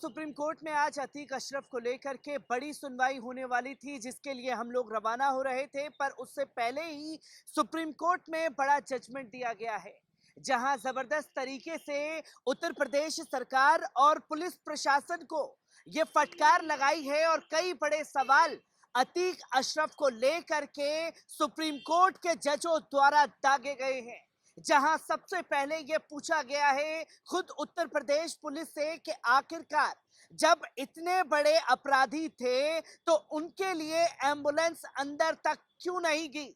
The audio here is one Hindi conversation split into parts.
सुप्रीम कोर्ट में आज अतीक अशरफ को लेकर के बड़ी सुनवाई होने वाली थी, जिसके लिए हम लोग रवाना हो रहे थे। पर उससे पहले ही सुप्रीम कोर्ट में बड़ा जजमेंट दिया गया है, जहां जबरदस्त तरीके से उत्तर प्रदेश सरकार और पुलिस प्रशासन को ये फटकार लगाई है और कई बड़े सवाल अतीक अशरफ को लेकर के सुप्रीम कोर्ट के जजों द्वारा दागे गए हैं। जहां सबसे पहले यह पूछा गया है खुद उत्तर प्रदेश पुलिस से कि आखिरकार जब इतने बड़े अपराधी थे तो उनके लिए एम्बुलेंस अंदर तक क्यों नहीं गई।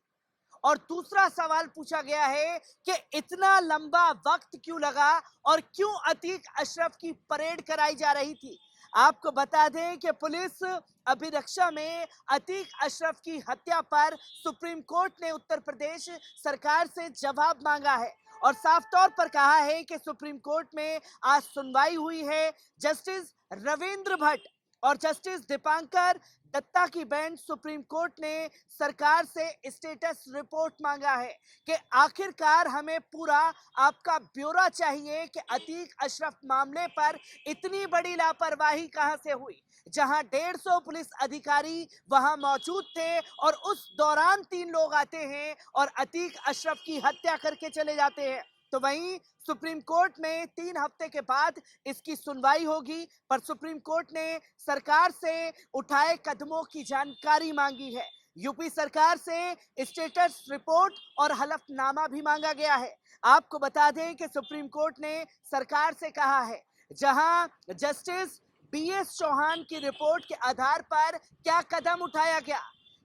और दूसरा सवाल पूछा गया है कि इतना लंबा वक्त क्यों लगा और क्यों अतीक अशरफ की परेड कराई जा रही थी। आपको बता दें कि पुलिस अभिरक्षा में अतीक अशरफ की हत्या पर सुप्रीम कोर्ट ने उत्तर प्रदेश सरकार से जवाब मांगा है और साफ तौर पर कहा है कि सुप्रीम कोर्ट में आज सुनवाई हुई है। जस्टिस रविंद्र भट्ट और जस्टिस दीपांकर दत्ता की बेंच सुप्रीम कोर्ट ने सरकार से स्टेटस रिपोर्ट मांगा है कि आखिरकार हमें पूरा आपका ब्यौरा चाहिए कि अतीक अशरफ मामले पर इतनी बड़ी लापरवाही कहां से हुई, जहां 150 पुलिस अधिकारी वहां मौजूद थे और उस दौरान 3 लोग आते हैं और अतीक अशरफ की हत्या करके चले जाते हैं। तो वहीं सुप्रीम कोर्ट में 3 हफ्ते के बाद इसकी सुनवाई होगी, पर सुप्रीम कोर्ट ने सरकार से उठाए कदमों की जानकारी मांगी है। यूपी सरकार से स्टेटस रिपोर्ट और हलफनामा भी मांगा गया है। आपको बता दें कि सुप्रीम कोर्ट ने सरकार से कहा है, जहां जस्टिस बीएस चौहान की रिपोर्ट के आधार पर क्या कदम उठाया गया,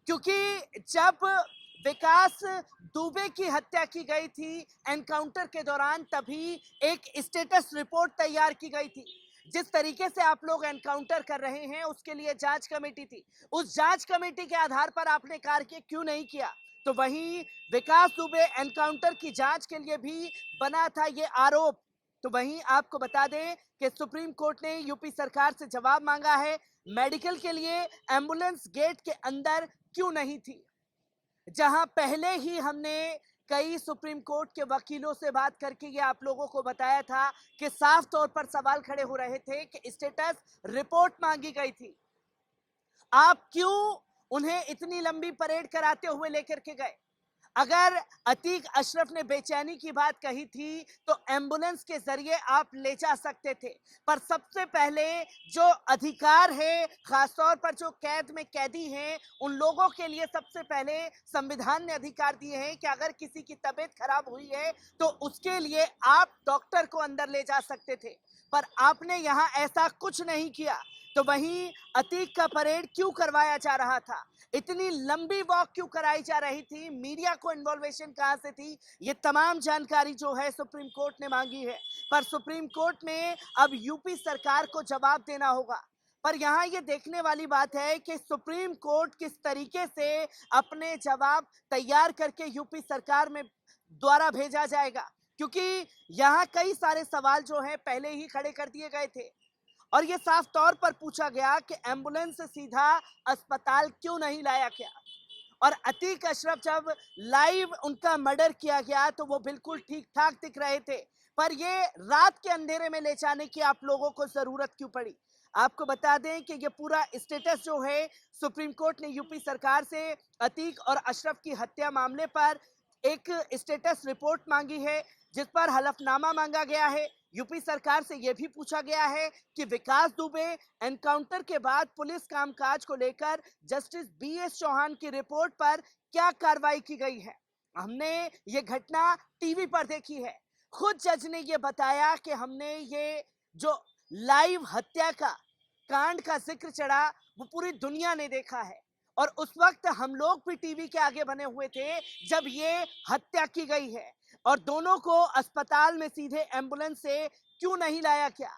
क्योंकि जब विकास दुबे की हत्या की गई थी एनकाउंटर के दौरान, तभी एक स्टेटस रिपोर्ट तैयार की गई थी। जिस तरीके से आप लोग एनकाउंटर कर रहे हैं उसके लिए जांच कमेटी थी, उस जांच कमेटी के आधार पर आपने कार्य क्यों नहीं किया। तो वहीं विकास दुबे एनकाउंटर की जांच के लिए भी बना था ये आरोप। तो वहीं आपको बता दें कि सुप्रीम कोर्ट ने यूपी सरकार से जवाब मांगा है, मेडिकल के लिए एम्बुलेंस गेट के अंदर क्यों नहीं थी। जहां पहले ही हमने कई सुप्रीम कोर्ट के वकीलों से बात करके ये आप लोगों को बताया था कि साफ तौर पर सवाल खड़े हो रहे थे कि स्टेटस रिपोर्ट मांगी गई थी, आप क्यों उन्हें इतनी लंबी परेड कराते हुए लेकर के गए। अगर अतीक अशरफ ने बेचैनी की बात कही थी तो एम्बुलेंस के जरिए आप ले जा सकते थे, पर सबसे पहले जो अधिकार है, खासतौर पर जो कैद में कैदी हैं, उन लोगों के लिए सबसे पहले संविधान ने अधिकार दिए हैं कि अगर किसी की तबीयत खराब हुई है तो उसके लिए आप डॉक्टर को अंदर ले जा सकते थे, पर आपने यहां ऐसा कुछ नहीं किया। तो वहीं अतीक का परेड क्यों करवाया जा रहा था, इतनी लंबी वॉक क्यों कराई जा रही थी, मीडिया को इन्वॉल्वेशन कहां से थी, ये तमाम जानकारी जो है सुप्रीम कोर्ट ने मांगी है। पर सुप्रीम कोर्ट में अब यूपी सरकार को जवाब देना होगा। पर यहां ये देखने वाली बात है कि सुप्रीम कोर्ट किस तरीके से अपने जवाब तैयार करके यूपी सरकार में द्वारा भेजा जाएगा, क्योंकि यहां कई सारे सवाल जो है पहले ही खड़े कर दिए गए थे और ये साफ तौर पर पूछा गया कि एम्बुलेंस से सीधा अस्पताल क्यों नहीं लाया गया। और अतीक अशरफ जब लाइव उनका मर्डर किया गया तो वो बिल्कुल ठीक ठाक दिख रहे थे, पर ये रात के अंधेरे में ले जाने की आप लोगों को जरूरत क्यों पड़ी। आपको बता दें कि ये पूरा स्टेटस जो है सुप्रीम कोर्ट ने यूपी सरकार से अतीक और अशरफ की हत्या मामले पर एक स्टेटस रिपोर्ट मांगी है, जिस पर हलफनामा मांगा गया है। यूपी सरकार से यह भी पूछा गया है कि विकास दुबे एनकाउंटर के बाद पुलिस कामकाज को लेकर जस्टिस बीएस चौहान की रिपोर्ट पर क्या कार्रवाई की गई है। हमने ये घटना टीवी पर देखी है, खुद जज ने ये बताया कि हमने ये जो लाइव हत्या का कांड का जिक्र चढ़ा वो पूरी दुनिया ने देखा है और उस वक्त हम लोग भी टीवी के आगे बने हुए थे जब ये हत्या की गई है। और दोनों को अस्पताल में सीधे एम्बुलेंस से क्यों नहीं लाया गया।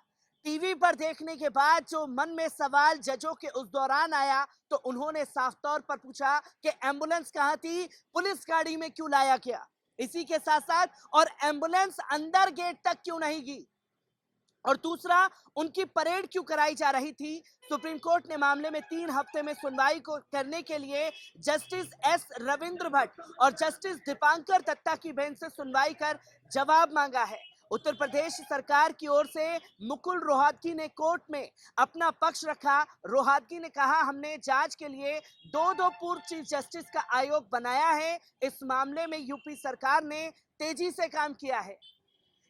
टीवी पर देखने के बाद जो मन में सवाल जजों के उस दौरान आया तो उन्होंने साफ तौर पर पूछा कि एम्बुलेंस कहां थी, पुलिस गाड़ी में क्यों लाया गया। इसी के साथ साथ और एम्बुलेंस अंदर गेट तक क्यों नहीं गई और दूसरा उनकी परेड क्यों कराई जा रही थी। सुप्रीम कोर्ट ने मामले में 3 हफ्ते में सुनवाई को करने के लिए जस्टिस एस रविंद्र भट्ट और जस्टिस दीपांकर दत्ता की बेंच से सुनवाई कर जवाब मांगा है उत्तर प्रदेश सरकार की ओर से मुकुल रोहतगी ने कोर्ट में अपना पक्ष रखा। रोहतगी ने कहा, हमने जांच के लिए दो दो पूर्व चीफ जस्टिस का आयोग बनाया है। इस मामले में यूपी सरकार ने तेजी से काम किया है।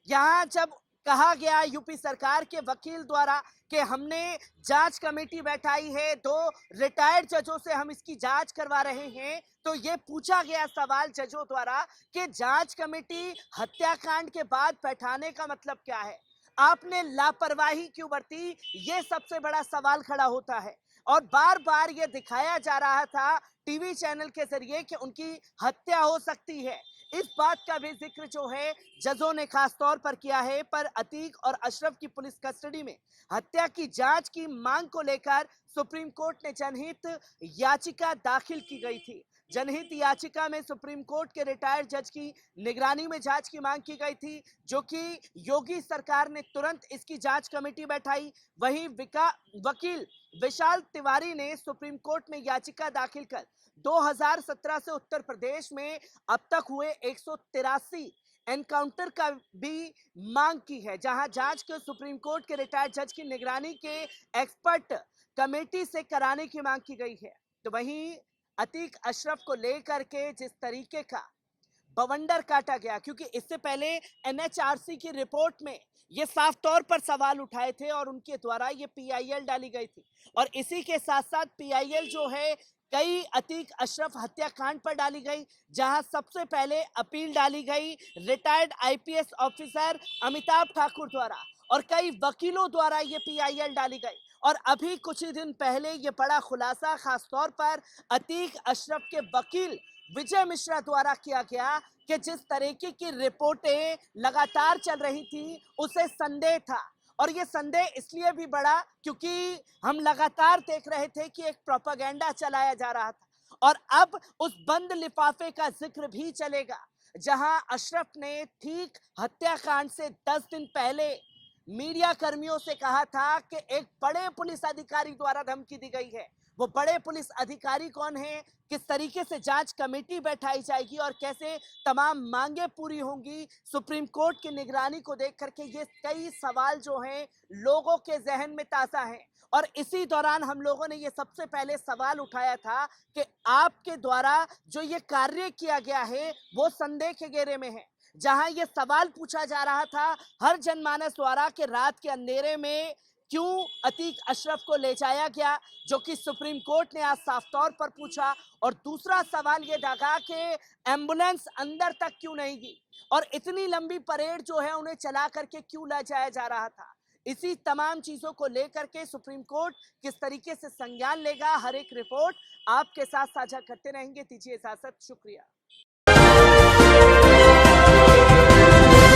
यहां जब कहा गया यूपी सरकार के वकील द्वारा कि हमने जांच कमेटी बैठाई है, दो रिटायर्ड जजों से हम इसकी जांच करवा रहे हैं, तो ये पूछा गया सवाल जजों द्वारा कि जांच कमेटी हत्याकांड के बाद बैठाने का मतलब क्या है? आपने लापरवाही क्यों बरती? ये सबसे बड़ा सवाल खड़ा होता है। और बार बार ये दिखाया जा रहा था टीवी चैनल के जरिए कि उनकी हत्या हो सकती है। इस बात का भी जिक्र जो है जजों ने खास तौर पर किया है। पर अतीक और अशरफ की पुलिस कस्टडी में हत्या की जांच की मांग को लेकर सुप्रीम कोर्ट ने जनहित याचिका दाखिल की गई थी। जनहित याचिका में सुप्रीम कोर्ट के रिटायर्ड जज की निगरानी में जांच की मांग की गई थी, जो कि योगी सरकार ने तुरंत इसकी जांच कमेटी बैठाई। वहीं वकील विशाल तिवारी ने सुप्रीम कोर्ट में याचिका दाखिल कर 2017 से उत्तर प्रदेश में अब तक हुए 183 एनकाउंटर का भी मांग की है, जहां जांच के सुप्रीम कोर्ट के रिटायर्ड जज की निगरानी के एक्सपर्ट कमेटी से कराने की मांग की गई है। तो वहीं अतीक अशरफ को लेकर के जिस तरीके का बवंडर काटा गया, क्योंकि इससे पहले एनएचआरसी की रिपोर्ट में ये साफ तौर पर सवाल उठाए थे और उनके द्वारा ये पीआईएल डाली गई थी। और इसी के साथ साथ पीआईएल जो है कई अतीक अशरफ हत्याकांड पर डाली गई, जहां सबसे पहले अपील डाली गई retired IPS officer Amitabh Thakur द्वारा और कई वकीलों द्वारा ये पीआईएल डाली गई। और अभी कुछ ही दिन पहले ये बड़ा खुलासा खासतौर पर अतीक अशरफ के वकील विजय मिश्रा द्वारा किया गया कि जिस तरीके की रिपोर्टें लगातार चल रही थी उसे संदेह था। और ये संदेह इसलिए भी बढ़ा क्योंकि हम लगातार देख रहे थे कि एक प्रोपेगेंडा चलाया जा रहा था। और अब उस बंद लिफाफे का जिक्र भी चलेगा, जहां अशरफ ने ठीक हत्याकांड से 10 दिन पहले मीडिया कर्मियों से कहा था कि एक बड़े पुलिस अधिकारी द्वारा धमकी दी गई है। वो बड़े पुलिस अधिकारी कौन है, किस तरीके से जांच कमेटी बैठाई जाएगी और कैसे तमाम मांगे पूरी होंगी सुप्रीम कोर्ट की निगरानी को देख करके, ये कई सवाल जो हैं लोगों के जहन में ताजा हैं। और इसी दौरान हम लोगों ने ये सबसे पहले सवाल उठाया था कि आपके द्वारा जो ये कार्य किया गया है वो संदेह के घेरे में है। जहां ये सवाल पूछा जा रहा था हर जनमानस द्वारा कि रात के अंधेरे में क्यों अतीक अशरफ को ले जाया गया, जो कि सुप्रीम कोर्ट ने आज साफ तौर पर पूछा। और दूसरा सवाल ये दागा कि एम्बुलेंस अंदर तक क्यों नहीं गई और इतनी लंबी परेड जो है उन्हें चला करके क्यों ले जाया जा रहा था। इसी तमाम चीजों को लेकर के सुप्रीम कोर्ट किस तरीके से संज्ञान लेगा, हर एक रिपोर्ट आपके साथ साझा करते रहेंगे। दीजिए इजाजत, शुक्रिया।